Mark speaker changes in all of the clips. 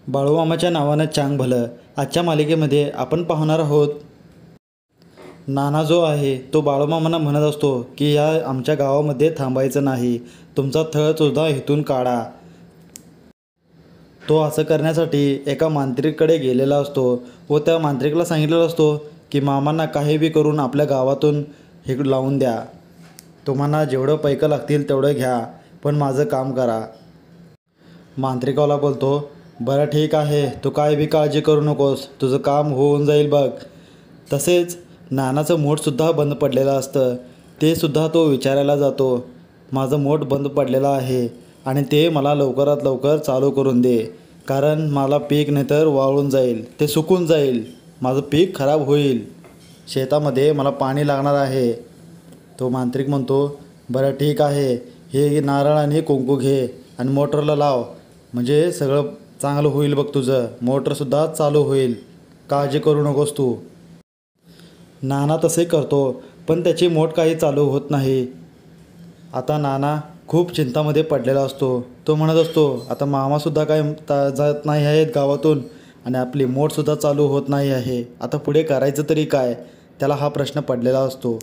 Speaker 1: बाळूमामाच्या नावानं चांग भलं. आजच्या मालिकेमध्ये आपण पाहणार आहोत, नाना जो आहे तो बाळूमामांना म्हणत असतो की या आमच्या गावामध्ये थांबायचं नाही, तुमचा थळसुद्धा इथून काढा. तो असं करण्यासाठी एका मांत्रिककडे गेलेला असतो व त्या मांत्रिकला सांगितलेलं असतो की मामांना काही बी करून आपल्या गावातून हे लावून द्या, तुम्हाला जेवढं पैकं लागतील तेवढं घ्या, पण माझं काम करा. मांत्रिकाला बोलतो, बरं ठीक आहे, तू काय बी काळजी करू नकोस, तुझं काम होऊन जाईल बघ. तसेच नानाचं मोठसुद्धा बंद पडलेलं असतं. ते सुद्धा तो विचारायला जातो, माझं मोठ बंद पडलेलं आहे आणि ते मला लवकरात लवकर चालू करून दे, कारण मला पीक नाहीतर वाळून जाईल, ते सुकून जाईल, माझं पीक खराब होईल, शेतामध्ये मला पाणी लागणार आहे. तो मांत्रिक म्हणतो, बरं ठीक आहे, हे नारळ आणि कुंकू घे आणि मोटरला लाव, म्हणजे सगळं चांगलं होईल बघ, तुझं मोटरसुद्धा चालू होईल, काळजी करू नकोस तू. नाना तसे करतो, पण त्याची मोट काही चालू होत नाही. आता नाना खूप चिंतामध्ये पडलेला असतो. तो म्हणत असतो, आता मामासुद्धा काय जात नाही आहेत गावातून आणि आपली मोटसुद्धा चालू होत नाही आहे, आता पुढे करायचं तरी काय, त्याला हा प्रश्न पडलेला असतो.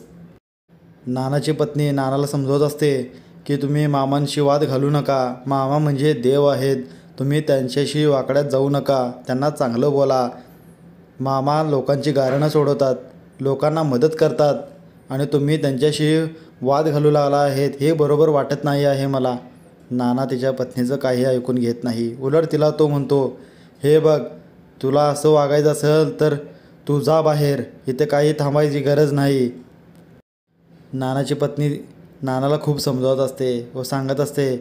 Speaker 1: नानाची पत्नी नानाला समजवत असते की तुम्ही मामांशी वाद घालू नका, मामा म्हणजे देव आहेत, तुम्ही त्यांच्याशी वाकड्यात जाऊ नका, त्यांना चांगलं बोला. मामा लोकांची गारणं सोडवतात, लोकांना मदत करतात आणि तुम्ही त्यांच्याशी वाद घालू लागला आहेत, हे बरोबर वाटत नाही आहे मला. नाना तिच्या पत्नीचं काही ऐकून घेत नाही. उलट तिला तो म्हणतो, हे बघ, तुला असं वागायचं असेल तर तू जा बाहेर, इथे काही थांबायची गरज नाही. नानाची पत्नी नानाला खूप समजावत असते व सांगत असते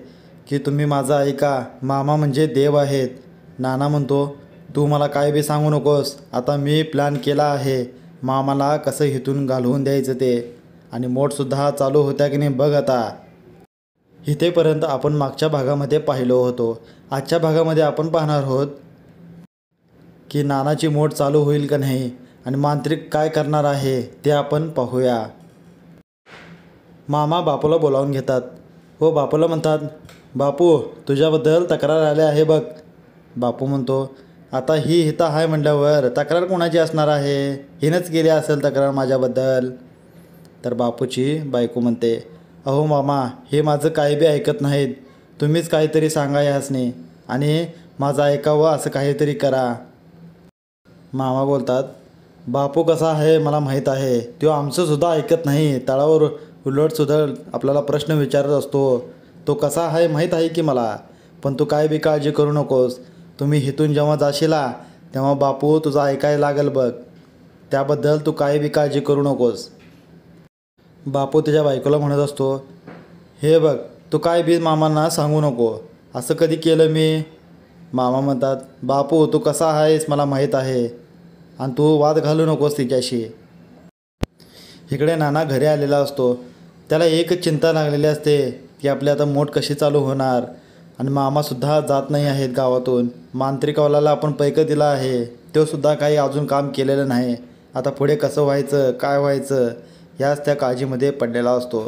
Speaker 1: की तुम्ही माझं ऐका, मामा म्हणजे देव आहेत. नाना म्हणतो, तू मला काय बी सांगू नकोस, आता मी प्लॅन केला आहे, मामाला कसं इथून घालवून द्यायचं ते, आणि मोटसुद्धा चालू होत्या की नाही बघ आता. इथेपर्यंत आपण मागच्या भागामध्ये पाहिलो होतो. आजच्या भागामध्ये आपण पाहणार आहोत की नानाची मोट चालू होईल का नाही आणि मांत्रिक काय करणार आहे ते आपण पाहूया. मामा बापूला बोलावून घेतात व बापूला म्हणतात, बापू तुझ्याबद्दल तक्रार आली आहे बघ. बापू म्हणतो, आता ही हिता आहे म्हटल्यावर तक्रार कोणाची असणार आहे, हिनंच केली असेल तक्रार माझ्याबद्दल. तर बापूची बायको म्हणते, अहो मामा, हे माझं काही बी ऐकत नाहीत, तुम्हीच काहीतरी सांगा ह्यासनी आणि माझं ऐकावं असं काहीतरी करा. मामा बोलतात, बापू कसा आहे मला माहीत आहे, तो आमचंसुद्धा ऐकत नाही, तळावर उलटसुद्धा आपल्याला प्रश्न विचारत असतो, तो कसा आहे माहीत आहे की मला, पण तू काय बी काळजी करू नकोस, तुम्ही इथून जेव्हा जाशीला तेव्हा बापू तुझं ऐकायला लागेल बघ, त्याबद्दल तू काय बी काळजी करू नकोस. बापू त्याच्या बायकोला म्हणत असतो, हे बघ, तू काय बी मामांना सांगू नको, असं कधी केलं मी. मामा म्हणतात, बापू तू कसा आहेस मला माहीत आहे आणि तू वाद घालू नकोस तिच्याशी. इकडे नाना घरी आलेला असतो. त्याला एकच चिंता लागलेली असते की आपली आता मोट कशी चालू होणार आणि मामासुद्धा जात नाही आहेत गावातून. मांत्रिकवाल्याला आपण पैकं दिला आहे, तो सुद्धा काही अजून काम केलेलं नाही, आता पुढे कसं व्हायचं काय व्हायचं याच त्या काळजीमध्ये पडलेला असतो.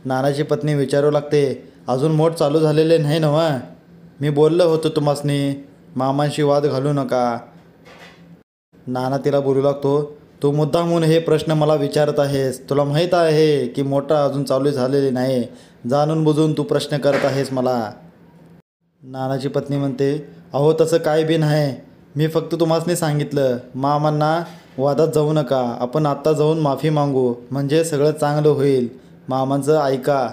Speaker 1: नानाची पत्नी विचारू लागते, अजून मोट चालू झालेले नाही नव्हे, मी बोललं होतं तुम्हासनी मामांशी वाद घालू नका. नाना तिला बोलू लागतो, तू मुद्दामून हे प्रश्न मला विचारत आहेस, तुला माहीत आहे की मोटर अजून चालू झालेली नाही, जाणून बुजून तू प्रश्न करत आहेस मला. नानाची पत्नी म्हणते, अहो तसं काय बी नाही, मी फक्त तुम्हासनी सांगितलं मामांना वादात जाऊ नका, आपण आत्ता जाऊन माफी मागू म्हणजे सगळं चांगलं होईल, मामांचं ऐका.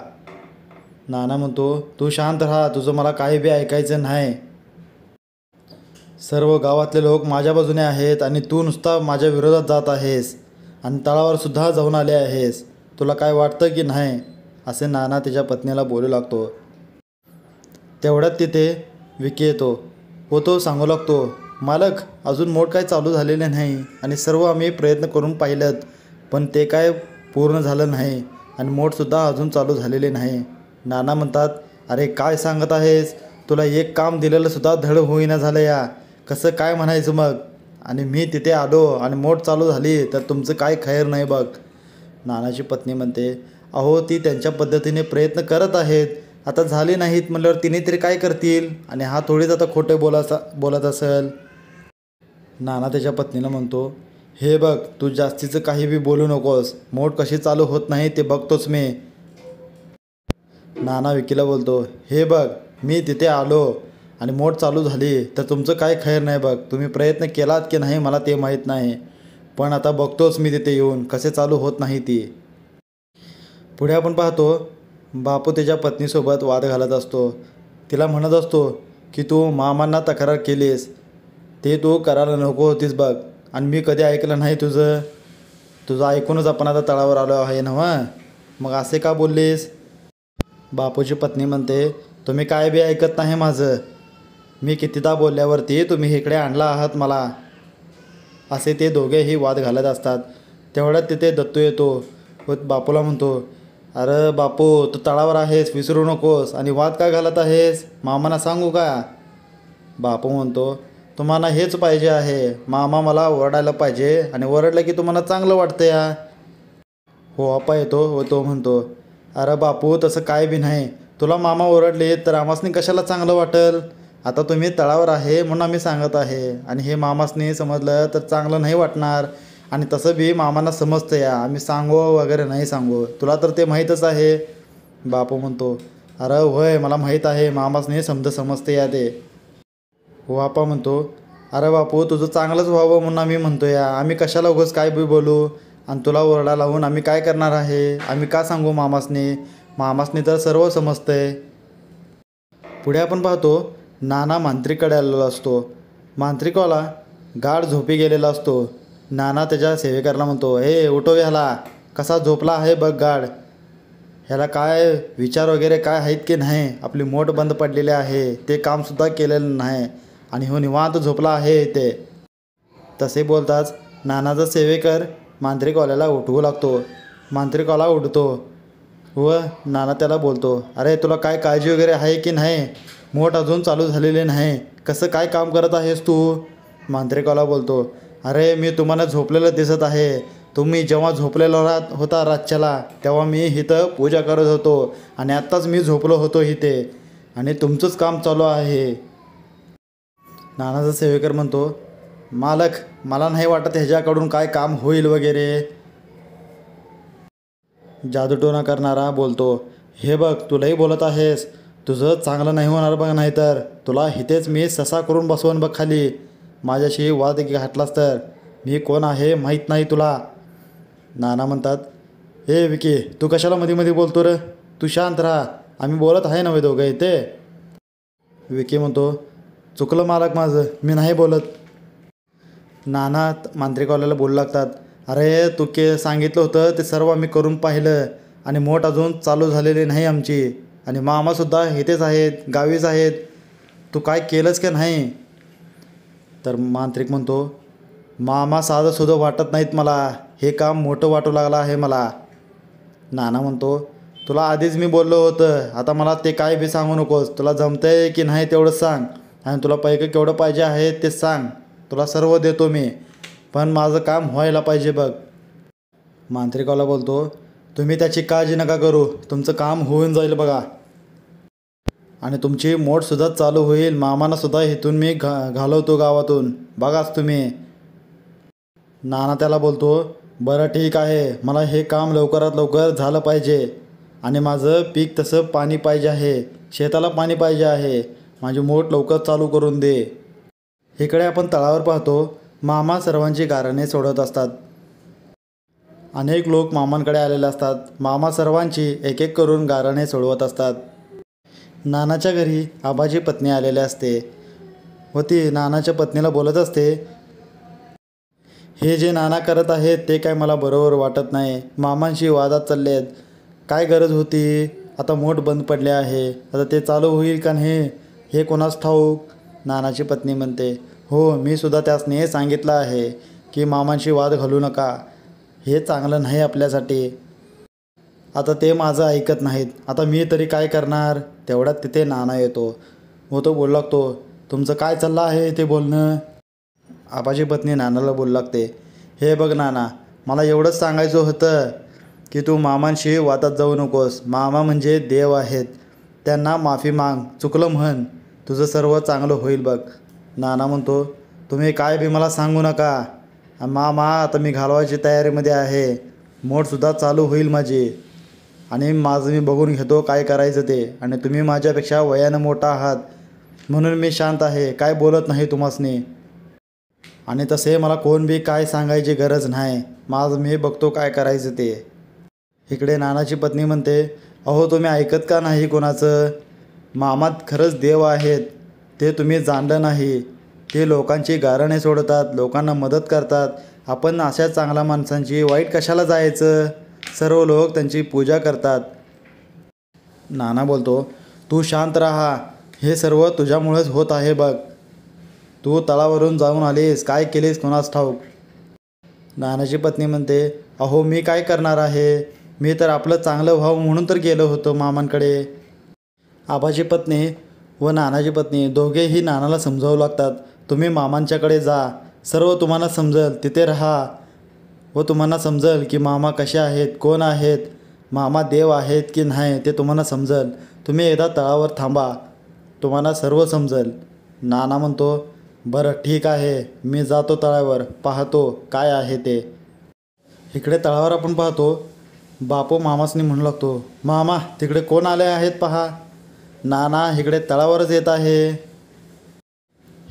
Speaker 1: नाना म्हणतो, तू शांत राहा, तुझं मला काही बी ऐकायचं नाही, सर्व गावातले लोक माझ्या बाजूने आहेत आणि तू नुसता माझ्या विरोधात जात आहेस आणि तळावरसुद्धा जाऊन आले आहेस, तुला काय वाटतं की नाही, असे नाना त्याच्या पत्नीला बोलू लागतो. तेवढ्यात तिथे विकी येतो व तो सांगू लागतो, मालक अजून मोठ काय चालू झालेले नाही आणि सर्व आम्ही प्रयत्न करून पाहिलेत, पण ते काय पूर्ण झालं नाही आणि मोठसुद्धा अजून चालू झालेले नाही. नाना म्हणतात, अरे काय सांगत आहेस, तुला एक काम दिलेलंसुद्धा धड होईना झालं या, कसं काय म्हणायचं मग, आणि मी तिथे आलो आणि मोठ चालू झाली तर तुमचं काय खैर नाही बघ. नानाची पत्नी म्हणते, अहो ती त्यांच्या पद्धतीने प्रयत्न करत आहेत, आता झाली नाहीत म्हणल्यावर तिने तरी काय करतील, आणि हा थोडीच आता खोटे बोलत असेल. नाना त्याच्या पत्नीला म्हणतो, हे बघ तू जास्तीचं काही बी बोलू नकोस, मोठ कशी चालू होत नाही ते बघतोच मी. नाना विकीला बोलतो, हे बघ मी तिथे आलो आणि मोठ चालू झाली तर तुमचं काय खैर नाही बघ. तुम्ही प्रयत्न केलात की नाही मला ते माहीत नाही, पण आता बघतोच मी तिथे येऊन कसे चालू होत नाही ती. पुढे आपण पाहतो बापू त्याच्या पत्नीसोबत वाद घालत असतो. तिला म्हणत असतो की तू मामांना तक्रार केलीस ते तू करायला नको होतीस बघ, आणि मी कधी ऐकलं नाही तुझं ऐकूनच आपण आता तळावर आलो आहे ना, मग असे का बोललीस. बापूची पत्नी म्हणते, तुम्ही काय बी ऐकत नाही माझं, मी कितीदा बोलल्यावरती तुम्ही इकडे आणला आहात मला. असे ते दोघेही वाद घालत असतात. तेवढ्यात तिथे दत्तू येतो व बापूला म्हणतो, अरे बापू तू तळावर आहेस विसरू नकोस, आणि वाद का घालत आहेस, मामांना सांगू का. बापू म्हणतो, तुम्हाला हेच पाहिजे आहे, मामा मला ओरडायला पाहिजे, आणि ओरडलं की तुम्हाला चांगलं वाटतं या. हो आपा येतो व तो म्हणतो, अरे बापू तसं काय बी नाही, तुला मामा ओरडले तर आमासनी कशाला चांगलं वाटेल. आता तुम्ही तळावर आहे म्हणून आम्ही सांगत आहे, आणि हे मामासनी समजलं तर चांगलं नाही वाटणार, आणि तसं बी मामांना समजतं या, आम्ही सांगू वगैरे नाही सांगू, तुला तर ते माहीतच आहे. बापू म्हणतो, अरे होय मला माहीत आहे, मामासनी समजते या ते. हो आपा म्हणतो, अरे बापू तुझं चांगलंच व्हावं म्हणून आम्ही म्हणतो या, आम्ही कशाला उगाच काय बी बोलू, आणि तुला ओरडा लावून आम्ही काय करणार आहे, आम्ही का सांगू मामासनी तर सर्व समजतंय. पुढे आपण पाहतो नाना मांत्रिककडे आलेला असतो. मांत्रिकवाला गाढ झोपी गेलेला असतो. नाना त्याच्या सेवेकरला म्हणतो, हे उठव ह्याला, कसा झोपला आहे बघ गाढ, ह्याला काय विचार वगैरे काय आहेत की नाही, आपली मोठ बंद पडलेली आहे, ते कामसुद्धा केलेलं नाही, आणि हो निवांत झोपला आहे ते. तसे बोलताच नानाचा सेवेकर मांत्रिकवाल्याला उठवू लागतो. मांत्रिकवाला उठतो व नाना त्याला बोलतो, अरे तुला काय काळजी वगैरे आहे की नाही, मोठ अजून चालू झालेले नाही, कसं काय काम करत आहेस तू. मांत्रिकवाला बोलतो, अरे मी तुम्हाला झोपलेलं दिसत आहे, तुम्ही जेव्हा झोपलेला होता रातच्याला तेव्हा मी इथं पूजा करत होतो, आणि आत्ताच मी झोपलो होतो इथे, आणि तुमचंच काम चालू आहे. नानाचा सेवेकर म्हणतो, मालक मला नाही वाटत ह्याच्याकडून काय काम होईल वगैरे. जादूटोना करणारा बोलतो, हे बघ तुलाही बोलत आहेस, तुझं चांगलं नाही होणार बघ, नाहीतर तुला इथेच मी ससा करून बसवून बघ खाली, माझ्याशी वाद घातलास तर, मी कोण आहे माहीत नाही तुला. नाना म्हणतात, हे विकी तू कशाला मध्ये मध्ये बोलतो रे, तू शांत राहा, आम्ही बोलत आहे ना दोघं इथे. विकी म्हणतो, चुकलं मालक माझं, मी नाही बोलत. नाना मांत्रिकवाल्याला बोलू लागतात, अरे तू सांगितलं होतं ते सर्व आम्ही करून पाहिलं, आणि मोठ अजून चालू झालेली नाही आमची, आणि मामासुद्धा इथेच आहेत, गावीच आहेत, तू काय केलंच की नाही. तर मांत्रिक म्हणतो, मामा साधंसुधं वाटत नाहीत मला, हे काम मोठं वाटू लागलं आहे मला. नाना म्हणतो, तुला आधीच मी बोललो होतं, आता मला ते काय बी सांगू नकोस, तुला जमतंय की नाही तेवढंच सांग, आणि तुला पैकी केवढं पाहिजे आहे ते सांग, तुला सर्व देतो मी, पण माझं काम व्हायला पाहिजे बघ. मांत्रिकाला बोलतो, तुम्ही त्याची काळजी नका करू, तुमचं काम होऊन जाईल बघा, आणि तुमची मोठसुद्धा चालू होईल, मामांनासुद्धा इथून मी घालवतो गावातून, बघाच तुम्ही. नाना त्याला बोलतो, बरं ठीक आहे, मला हे काम लवकरात लवकर झालं पाहिजे, आणि माझं पीक तसं पाणी पाहिजे आहे, शेताला पाणी पाहिजे आहे, माझी मोठ लवकर चालू करून दे. इकडे आपण तळावर पाहतो मामा सर्वांची गारणे सोडत असतात. अनेक लोक मामांकडे आलेले असतात. मामा सर्वांची एक एक करून गारणे सोडवत असतात. नानाच्या घरी आबाची पत्नी आलेली असते व ती नानाच्या पत्नीला बोलत असते, हे जे नाना करत आहेत ते काय मला बरोबर वाटत नाही, मामांशी वादात चालले आहेत, काय गरज होती, आता मोठ बंद पडले आहे, आता ते चालू होईल का नाही हे कोणास ठाऊक. नानाची पत्नी म्हणते, हो मी सुद्धा त्यासने सांगितलं आहे की मामांशी वाद घालू नका, हे चांगलं नाही आपल्यासाठी, आता ते माझं ऐकत नाहीत, आता मी तरी काय करणार. तेवढ्यात तिथे नाना येतो व तो बोलू लागतो, तुमचं काय चाललं आहे ते बोलणं. आबाची पत्नी नानाला बोलू लागते, हे बघ नाना, मला एवढंच सांगायचं होतं की तू मामांशी वादात जाऊ नकोस, मामा म्हणजे देव आहेत, त्यांना माफी माग, चुकलं म्हण, तुझं सर्व चांगलं होईल बघ. नाना म्हणतो, तुम्ही काय बी मला सांगू नका मामा, आता मी घालवायची तयारीमध्ये आहे. मोडसुद्धा चालू होईल माझी आणि माझं मी बघून घेतो काय करायचं ते. आणि तुम्ही माझ्यापेक्षा वयानं मोठा आहात म्हणून मी शांत आहे, काय बोलत नाही तुम्हासनी. आणि तसे मला कोण बी काय सांगायची गरज नाही, माझं मी बघतो काय करायचं ते. इकडे नानाची पत्नी म्हणते, अहो तुम्ही ऐकत का नाही कोणाचं? मामा खरंच देव आहेत, ते तुम्ही जाणलं नाही. ते लोकांची गारणे सोडतात, लोकांना मदत करतात. आपण अशा चांगल्या माणसांची वाईट कशाला जायचं? सर्व लोक त्यांची पूजा करतात. नाना बोलतो, तू शांत राहा, हे सर्व तुझ्यामुळेच होत आहे बघ. तू तळावरून जाऊन आलीस, काय केलीस कोणास ठाऊक. नानाची पत्नी म्हणते, अहो मी काय करणार आहे, मी तर आपलं चांगलं व्हावं म्हणून तर गेलो होतो मामांकडे. आबाची पत्नी व नानाची पत्नी दोघेही नानाला समजावू लागतात, तुम्ही मामांच्याकडे जा, सर्व तुम्हाला समजेल, तिथे राहा व तुम्हाला समजेल की मामा कसे आहेत, कोण आहेत, मामा देव आहेत की नाही ते तुम्हाला समजेल. तुम्ही एकदा तळावर थांबा, तुम्हाला सर्व समजेल. नाना म्हणतो, बरं ठीक आहे, मी जातो तळावर, पाहतो काय आहे ते. इकडे तळावर आपण पाहतो, बापू मामासनी म्हणू लागतो, मामा तिकडे कोण आले आहेत पहा. नाना इकडे तळावरच येत आहे.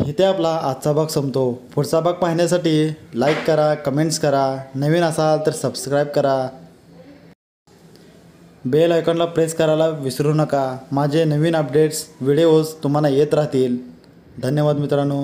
Speaker 1: इथे आपला आजचा भाग संपतो. पुढचा भाग पाहण्यासाठी लाईक करा, कमेंट्स करा, नवीन असाल तर सबस्क्राईब करा, बेल आयकॉनला प्रेस करायला विसरू नका. माझे नवीन अपडेट्स व्हिडिओज तुम्हाला येत राहतील. धन्यवाद मित्रांनो.